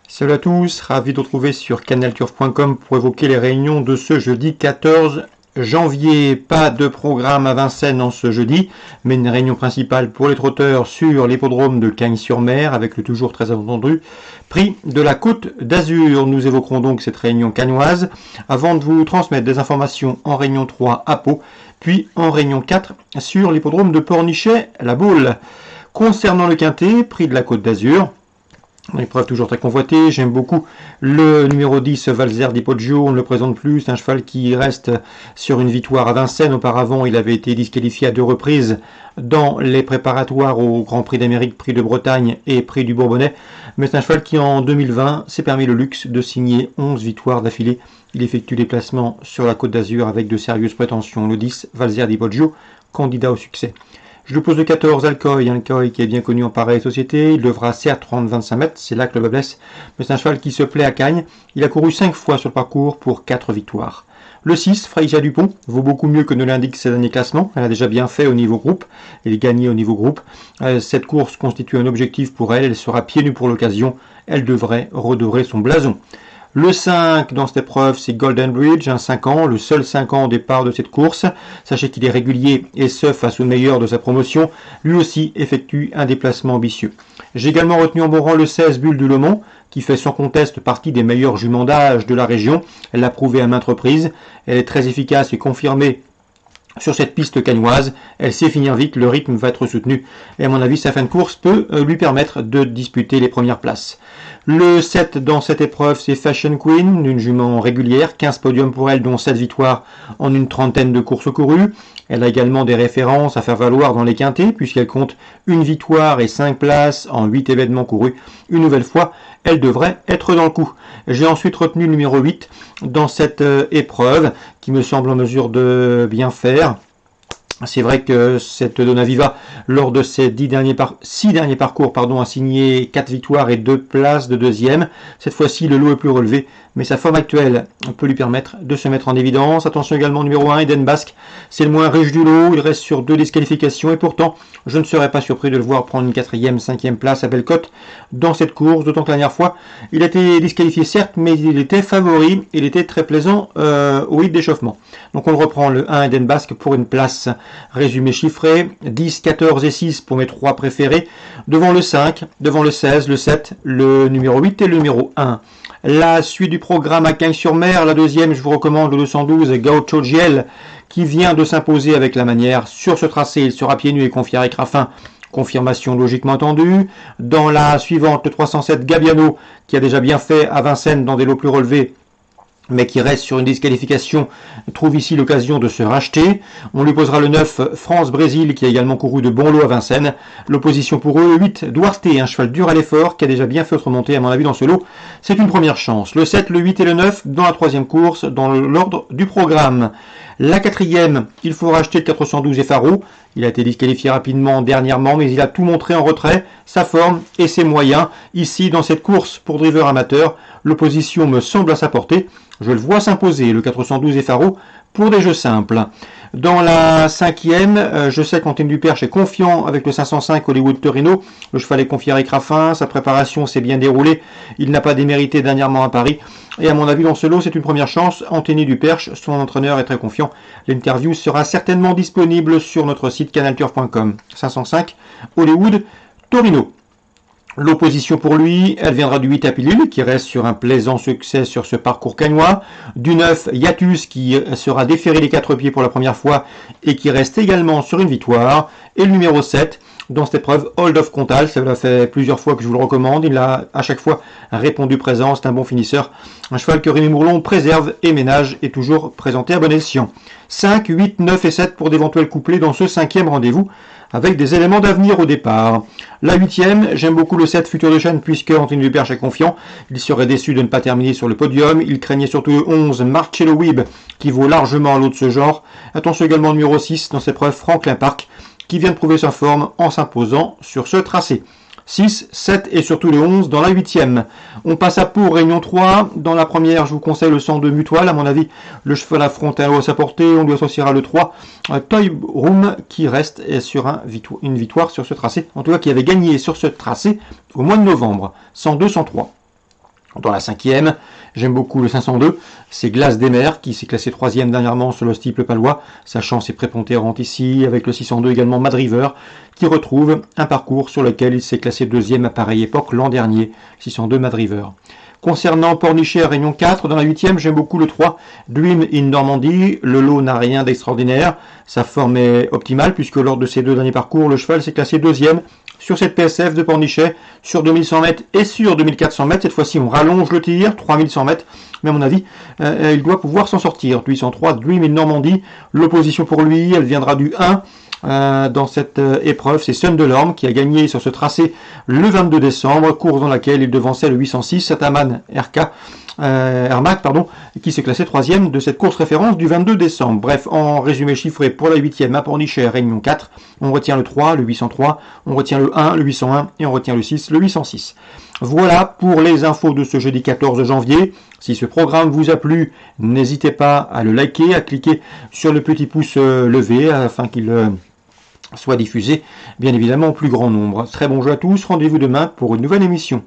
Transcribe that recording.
Salut à tous, ravi de vous retrouver sur canalturf.com pour évoquer les réunions de ce jeudi 14 janvier. Pas de programme à Vincennes en ce jeudi, mais une réunion principale pour les trotteurs sur l'hippodrome de Cagnes-sur-Mer avec le toujours très attendu prix de la Côte d'Azur. Nous évoquerons donc cette réunion cagnoise avant de vous transmettre des informations en réunion 3 à Pau, puis en réunion 4 sur l'hippodrome de Pornichet-la-Baule. Concernant le quintet, prix de la Côte d'Azur, une épreuve toujours très convoitée, j'aime beaucoup le numéro 10, Valzer di Poggio, on ne le présente plus, c'est un cheval qui reste sur une victoire à Vincennes. Auparavant, il avait été disqualifié à 2 reprises dans les préparatoires au Grand Prix d'Amérique, Prix de Bretagne et Prix du Bourbonnais. Mais c'est un cheval qui, en 2020, s'est permis le luxe de signer 11 victoires d'affilée. Il effectue des placements sur la Côte d'Azur avec de sérieuses prétentions. Le 10, Valzer di Poggio, candidat au succès. Je lui pose le 14, Alcoy qui est bien connu en pareille société. Il devra certes prendre 25 mètres, c'est là que le bas blesse, mais c'est un cheval qui se plaît à Cagnes. Il a couru 5 fois sur le parcours pour 4 victoires. Le 6, Freya Dupont, vaut beaucoup mieux que ne l'indiquent ses derniers classements. Elle a déjà bien fait au niveau groupe, elle est gagnée au niveau groupe. Cette course constitue un objectif pour elle, elle sera pieds nus pour l'occasion. Elle devrait redorer son blason. Le 5 dans cette épreuve, c'est Golden Bridge, un 5 ans, le seul 5 ans au départ de cette course. Sachez qu'il est régulier et ce face au meilleur de sa promotion. Lui aussi effectue un déplacement ambitieux. J'ai également retenu en bon rang le 16, Bulle du Le Mans, qui fait sans conteste partie des meilleurs juments d'âge de la région. Elle l'a prouvé à maintes reprises. Elle est très efficace et confirmée sur cette piste cagnoise. Elle sait finir vite, le rythme va être soutenu et à mon avis sa fin de course peut lui permettre de disputer les premières places. Le 7 dans cette épreuve, c'est Fashion Queen, une jument régulière, 15 podiums pour elle dont 7 victoires en une trentaine de courses courues. Elle a également des références à faire valoir dans les quintets puisqu'elle compte une victoire et 5 places en 8 événements courus. Une nouvelle fois, elle devrait être dans le coup. J'ai ensuite retenu le numéro 8 dans cette épreuve qui me semble en mesure de bien faire. C'est vrai que cette Donna Viva, lors de ses 6 derniers parcours, a signé 4 victoires et 2 places de deuxième. Cette fois-ci, le lot est plus relevé, mais sa forme actuelle peut lui permettre de se mettre en évidence. Attention également au numéro 1, Eden Basque. C'est le moins riche du lot, il reste sur 2 disqualifications et pourtant, je ne serais pas surpris de le voir prendre une 4e, 5e place à Bellecote dans cette course, d'autant que la dernière fois, il a été disqualifié certes, mais il était favori, il était très plaisant au hit d'échauffement. Donc on le reprend, le 1, Eden Basque, pour une place. Résumé chiffré, 10, 14 et 6 pour mes 3 préférés, devant le 5, devant le 16, le 7, le numéro 8 et le numéro 1. La suite du programme à Cagnes-sur-Mer, la deuxième, je vous recommande le 212 Gaucho Giel, qui vient de s'imposer avec la manière. Sur ce tracé, il sera pieds nus et confié à Eric Raffin. Confirmation logiquement attendue. Dans la suivante, le 307 Gabiano, qui a déjà bien fait à Vincennes dans des lots plus relevés, mais qui reste sur une disqualification, trouve ici l'occasion de se racheter. On lui posera le 9, France-Brésil, qui a également couru de bons lots à Vincennes. L'opposition pour eux, le 8, Duarte, un cheval dur à l'effort, qui a déjà bien fait remonter, à mon avis, dans ce lot. C'est une première chance. Le 7, le 8 et le 9, dans la troisième course, dans l'ordre du programme. La quatrième, il faut racheter le 412 Efaro. Il a été disqualifié rapidement dernièrement, mais il a tout montré en retrait, sa forme et ses moyens. Ici, dans cette course pour driver amateur, l'opposition me semble à sa portée. Je le vois s'imposer, le 412 Efaro, pour des jeux simples. Dans la cinquième, je sais qu'Antenne Duperche est confiant avec le 505 Hollywood Torino. Le cheval est confié à Eric Raffin, sa préparation s'est bien déroulée. Il n'a pas démérité dernièrement à Paris. Et à mon avis, dans ce lot, c'est une première chance. Antenne Duperche, son entraîneur, est très confiant. L'interview sera certainement disponible sur notre site canalturf.com. 505 Hollywood Torino. L'opposition pour lui, elle viendra du 8 à Pilule, qui reste sur un plaisant succès sur ce parcours cagnois. Du 9, Yatus, qui sera déféré les 4 pieds pour la première fois et qui reste également sur une victoire. Et le numéro 7, dans cette épreuve, Hold of Contal, ça fait plusieurs fois que je vous le recommande. Il a à chaque fois répondu présent, c'est un bon finisseur. Un cheval que Rémi Mourlon préserve et ménage est toujours présenté à bon escient. 5, 8, 9 et 7 pour d'éventuels couplets dans ce 5e rendez-vous, avec des éléments d'avenir au départ. La 8e, j'aime beaucoup le 7 Futur de Chaîne puisque Antenne Duperche est confiant. Il serait déçu de ne pas terminer sur le podium. Il craignait surtout le 11 Marcello Wib qui vaut largement l'eau de ce genre. Attention également au numéro 6 dans cette épreuve Franklin Park qui vient de prouver sa forme en s'imposant sur ce tracé. 6, 7 et surtout le 11 dans la 8e. On passe à Pau, Réunion 3. Dans la première, je vous conseille le 102 Mutual. À mon avis, le cheval affronte un haut à sa portée. On lui associera le 3, Toy Room, qui reste sur une victoire sur ce tracé. En tout cas, qui avait gagné sur ce tracé au mois de novembre. 102, 103. Dans la 5e, j'aime beaucoup le 502, c'est Glace des Mers qui s'est classé 3e dernièrement sur le steeple palois. Sa chance est prépondérante ici, avec le 602 également Mad River, qui retrouve un parcours sur lequel il s'est classé 2e à pareille époque l'an dernier, 602 Mad River. Concernant Pornichet à Réunion 4, dans la 8e, j'aime beaucoup le 3, Dream in Normandie. Le lot n'a rien d'extraordinaire, sa forme est optimale puisque lors de ses 2 derniers parcours, le cheval s'est classé 2e sur cette PSF de Pornichet, sur 2100 mètres et sur 2400 mètres. Cette fois-ci, on rallonge le tir, 3100 mètres, mais à mon avis, il doit pouvoir s'en sortir. 803, Dream in Normandie, l'opposition pour lui, elle viendra du 1. Dans cette épreuve, c'est Sun de l'Orme qui a gagné sur ce tracé le 22 décembre, course dans laquelle il devançait le 806 Sataman Ermac, qui s'est classé 3e de cette course référence du 22 décembre. Bref, en résumé chiffré pour la 8e à Pornichet, Réunion 4, on retient le 3, le 803, on retient le 1, le 801 et on retient le 6, le 806. Voilà pour les infos de ce jeudi 14 janvier. Si ce programme vous a plu, n'hésitez pas à le liker, à cliquer sur le petit pouce levé afin qu'il soit diffusé, bien évidemment, au plus grand nombre. Très bon jeu à tous, rendez-vous demain pour une nouvelle émission.